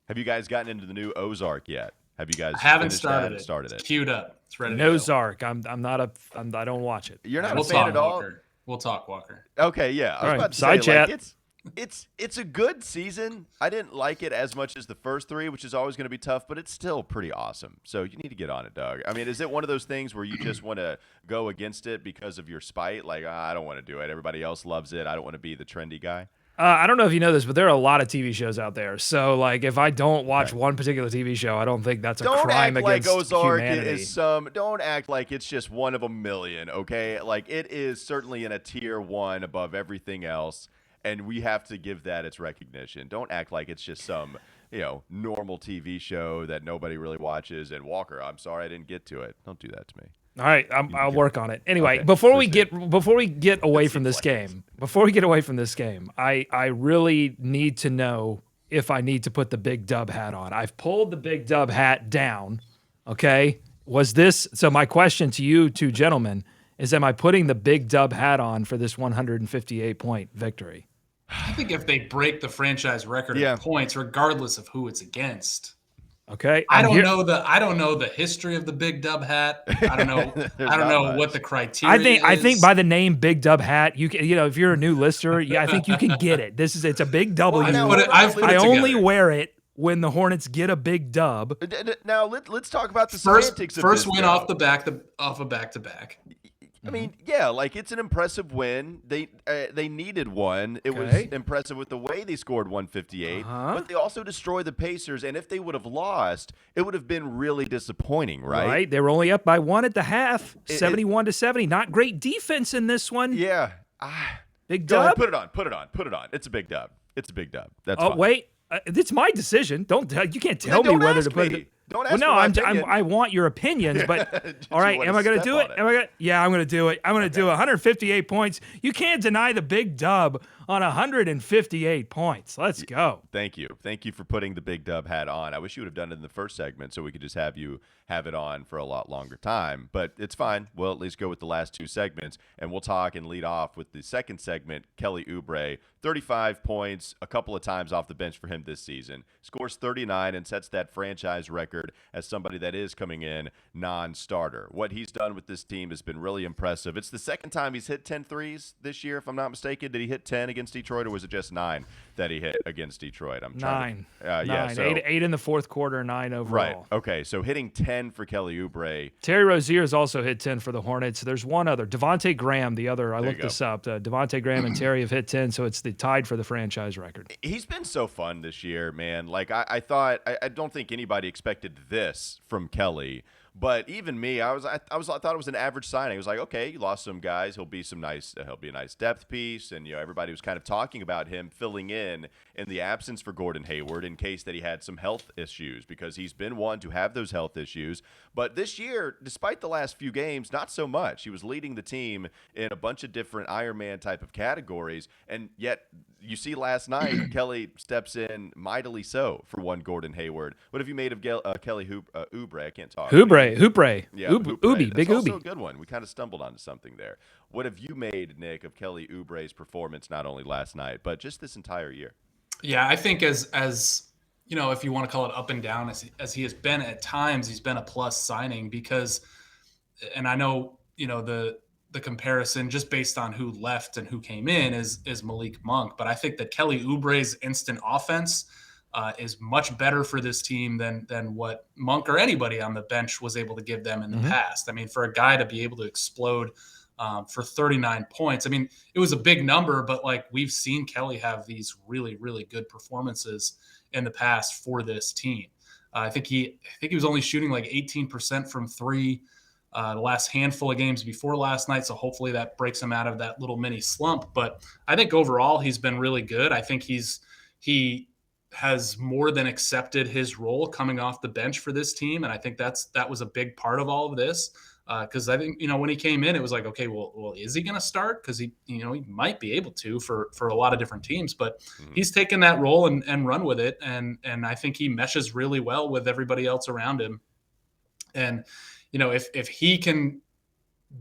Have you guys gotten into the new Ozark yet? Have you I guys haven't finished that started and it. started It's it? queued up. It's ready to No go. Zark. I'm not a. I don't watch it. You're I not a We'll haven't fan seen at talk, it. all? Walker. We'll talk, Walker. Okay, yeah. I All was right, about to side say, like, chat. it's a good season. I didn't like it as much as the first three, which is always going to be tough, but it's still pretty awesome. So you need to get on it, Doug. I mean, is it one of those things where you just want to go against it because of your spite? Like, I don't want to do it. Everybody else loves it. I don't want to be the trendy guy. I don't know if you know this, but there are a lot of TV shows out there. So, like, if I don't watch Okay. one particular TV show, I don't think that's a Don't crime act like against Ozark humanity. is some. Don't act like it's just one of a million. Okay, like it is certainly in a tier one above everything else, and we have to give that its recognition. Don't act like it's just some normal TV show that nobody really watches. And Walker, I'm sorry I didn't get to it. Don't do that to me. All right, I'll work on it. Anyway, Okay, before we please get away That from seems this like it. game, I really need to know if I need to put the big dub hat on. I've pulled the big dub hat down. Okay, was this so? My question to you two gentlemen is: am I putting the big dub hat on for this 158-point victory? I think if they break the franchise record Yeah. of points, regardless of who it's against, Okay, I I'm don't here. know the history of the big dub hat. I don't know. There's I don't not know much. what the criteria I think is. by the name Big Dub Hat, you can, if you're a new listener, yeah, I think you can get it. It's a big W. Well, now, I've put I it only together. wear it when the Hornets get a big dub. Now let's talk about the First semantics of first this, win though. off the back off a back to back. I mean, yeah, like it's an impressive win. They needed one. It was Okay. impressive with the way they scored 158, Uh-huh. but they also destroyed the Pacers. And if they would have lost, it would have been really disappointing, right? Right? They were only up by 1 at the half, It- 71-70. Not great defense in this one. Yeah. Big Go ahead, dub. put it on. Put it on. Put it on. It's a big dub. It's a big dub. That's Oh fine. wait, it's my decision. You can't tell Then me don't whether ask to put me. it. Don't Well, ask no, for my I'm, opinion. I want your opinions, but Did all you right, wanna am I going to step do it? on it? Am I going to? Yeah, I'm going to do it. I'm going to do it. 158 points. You can't deny the big dub on 158 points. Let's go. Thank you. Thank you for putting the big dub hat on. I wish you would have done it in the first segment so we could just have you have it on for a lot longer time. But it's fine. We'll at least go with the last two segments, and we'll talk and lead off with the second segment, Kelly Oubre. 35 points, a couple of times off the bench for him this season. Scores 39 and sets that franchise record as somebody that is coming in non-starter. What he's done with this team has been really impressive. It's the second time he's hit 10 threes this year, if I'm not mistaken. Did he hit 10 against Detroit, or was it just 9 that he hit against Detroit? I'm trying 9. to, yeah, 9. so, 8 in the fourth quarter, 9 overall. right. Okay, so hitting 10 for Kelly Oubre. Terry Rozier's also hit 10 for the Hornets. There's one other. Devontae Graham, the other. I There looked you go. this up. Devontae Graham and Terry have hit 10, so it's the tied for the franchise record. He's been so fun this year, man. Like I don't think anybody expected this from Kelly. But even me, I thought it was an average signing. I was like, okay, you lost some guys. He'll be a nice depth piece, and everybody was kind of talking about him filling in the absence for Gordon Hayward in case that he had some health issues, because he's been one to have those health issues. But this year, despite the last few games, not so much. He was leading the team in a bunch of different Iron Man type of categories, and yet you see last night Kelly steps in mightily so for one Gordon Hayward. What have you made of Kelly Oubre? I can't talk. Hoobre. Yeah, Ubi, Oubre. big That's also Ubi. a good one. We kind of stumbled onto something there. What have you made, Nick, of Kelly Oubre's performance not only last night but just this entire year? Yeah, I think as if you want to call it up and down as he has been at times, he's been a plus signing because, and I know the comparison just based on who left and who came in is Malik Monk, but I think that Kelly Oubre's instant offense is much better for this team than what Monk or anybody on the bench was able to give them in the past. I mean, for a guy to be able to explode for 39 points, I mean, it was a big number, but like we've seen Kelly have these really, really good performances in the past for this team. I think he was only shooting like 18% from three the last handful of games before last night. So hopefully that breaks him out of that little mini slump. But I think overall he's been really good. I think he has more than accepted his role coming off the bench for this team. And I think that was a big part of all of this. Because I think, when he came in, it was like, okay, well, is he going to start? Because he might be able to for a lot of different teams, but he's taken that role and run with it. And I think he meshes really well with everybody else around him. And, if he can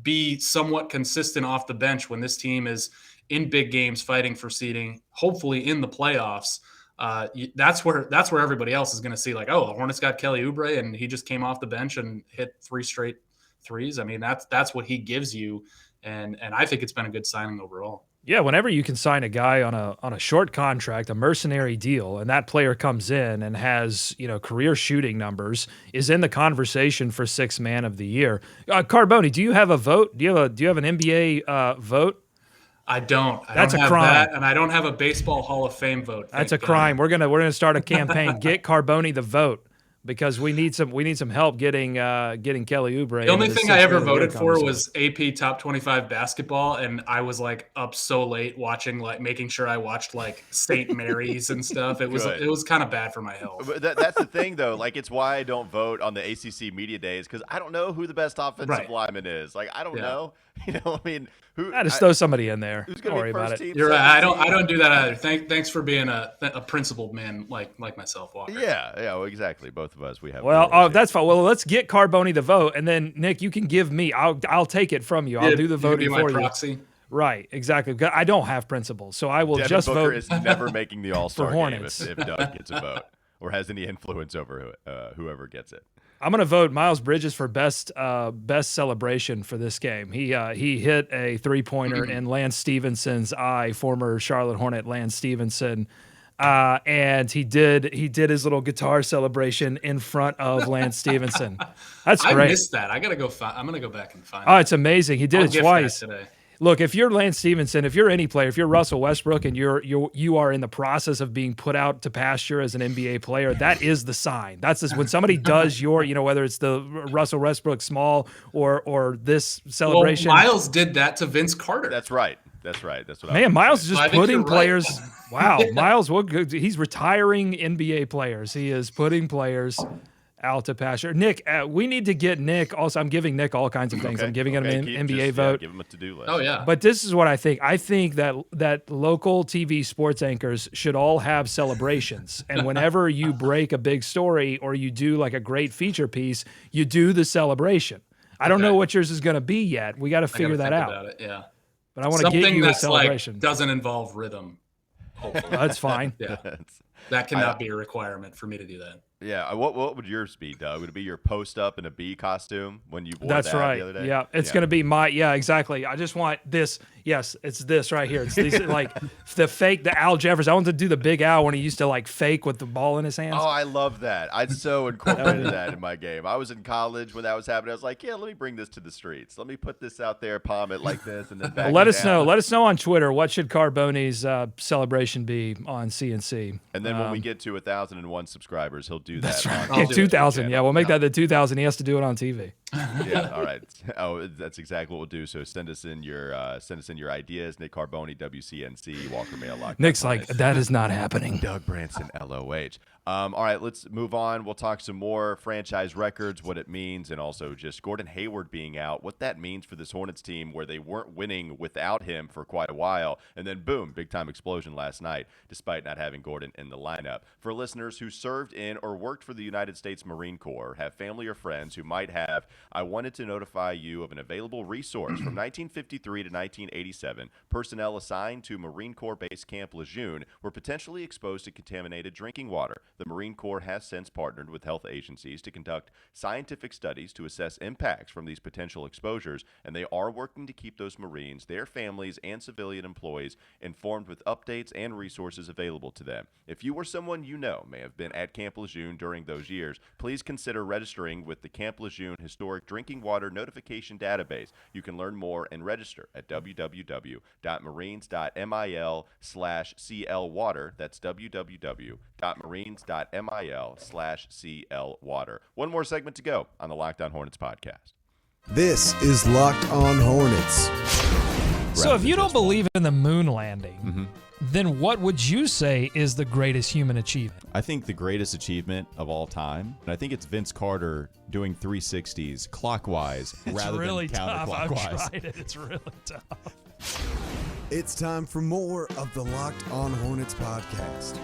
be somewhat consistent off the bench when this team is in big games fighting for seeding, hopefully in the playoffs, that's where everybody else is going to see like, oh, the Hornets got Kelly Oubre and he just came off the bench and hit 3 straight threes. I mean, that's what he gives you, and I think it's been a good signing overall. Yeah, whenever you can sign a guy on a short contract, a mercenary deal, and that player comes in and has, career shooting numbers, is in the conversation for sixth man of the year. Carboni, do you have a vote? Do you have an NBA vote? I don't. That's don't a have crime. that, and I don't have a baseball Hall of Fame vote. That's a crime. We're gonna start a campaign. Get Carboni the vote, because we need some help getting Kelly Oubre. The only thing I ever voted for was AP Top 25 basketball, and I was like up so late watching, like making sure I watched like St. Mary's and stuff. It was kind of bad for my health. But that's the thing, though. Like, it's why I don't vote on the ACC media days, because I don't know who the best offensive lineman is. Like, I don't know. I mean, just throw somebody in there. Who's don't worry about it. You're right. I don't do that either. Thanks for being a principled man like myself, Walker. Yeah, well, exactly. Both of us, we have. Well, that's fine. Well, let's get Carboni the vote, and then Nick, you can give me. I'll take it from you. I'll do the voting for you. Proxy. Right, exactly. I don't have principles, so I will Devin just Booker vote. Is never making the All-Star game Hornets. if Doug gets a vote or has any influence over whoever gets it. I'm going to vote Miles Bridges for best celebration for this game. He hit a 3-pointer in Lance Stevenson's eye, former Charlotte Hornet Lance Stevenson, and he did his little guitar celebration in front of Lance Stevenson. That's great. I missed that. I'm going to go back and find it. Oh, it's amazing. He did it twice today. Look, if you're Lance Stevenson, if you're any player, if you're Russell Westbrook and you are in the process of being put out to pasture as an NBA player, that is the sign. When somebody does whether it's the Russell Westbrook small or this celebration. Well, Miles did that to Vince Carter. That's right. That's what Miles is just putting players. Right. Wow, Miles, he's retiring NBA players. He is putting players out to pasture. Nick, we need to get Nick. Also, I'm giving Nick all kinds of things. I'm giving him an NBA vote. Give him a to-do list. Oh yeah. But this is what I think. I think that local TV sports anchors should all have celebrations. And whenever you break a big story or you do like a great feature piece, you do the celebration. I don't know what yours is going to be yet. We got to figure that out. About it, yeah. But I want to get you a celebration. Like doesn't involve rhythm. Hopefully. That's fine. Yeah. That cannot be a requirement for me to do that. Yeah. What would yours be, Doug? Would it be your post up in a bee costume when you wore That's that right. the other day? Yeah. It's going to be exactly. I just want this. Yes, it's this right here. It's these, like the Al Jefferson. I want to do the big Al when he used to like fake with the ball in his hands. Oh, I love that. I so incorporated that in my game. I was in college when that was happening. I was like, yeah, let me bring this to the streets. Let me put this out there, palm it like this, and then back let us know. Let us know on Twitter. What should Carboni's celebration be on CNC? And then when we get to 1,001 subscribers, he'll do that. That's right. 2,000. Yeah, we'll make that the 2,000. He has to do it on TV. Yeah. All right. Oh, that's exactly what we'll do. So send us in your ideas. Nick Carboni, WCNC, Walker Mail Lock. Nick's like, that is not happening. Doug Branson, LOH. All right, let's move on. We'll talk some more franchise records, what it means, and also just Gordon Hayward being out, what that means for this Hornets team where they weren't winning without him for quite a while. And then, boom, big-time explosion last night, despite not having Gordon in the lineup. For listeners who served in or worked for the United States Marine Corps, have family or friends who might have, I wanted to notify you of an available resource from 1953 to 1987. Personnel assigned to Marine Corps Base Camp Lejeune were potentially exposed to contaminated drinking water. The Marine Corps has since partnered with health agencies to conduct scientific studies to assess impacts from these potential exposures, and they are working to keep those Marines, their families, and civilian employees informed with updates and resources available to them. If you or someone you know may have been at Camp Lejeune during those years, please consider registering with the Camp Lejeune Historic Drinking Water Notification Database. You can learn more and register at www.marines.mil/CLwater. That's www.marines.mil/CLwater. One more segment to go on the Locked On Hornets podcast. This is Locked On Hornets. So if you don't believe in the moon landing, then what would you say is the greatest human achievement? I think the greatest achievement of all time, and I think it's Vince Carter doing 360s clockwise rather really than counterclockwise. I've tried it. It's really tough. It's time for more of the Locked On Hornets podcast.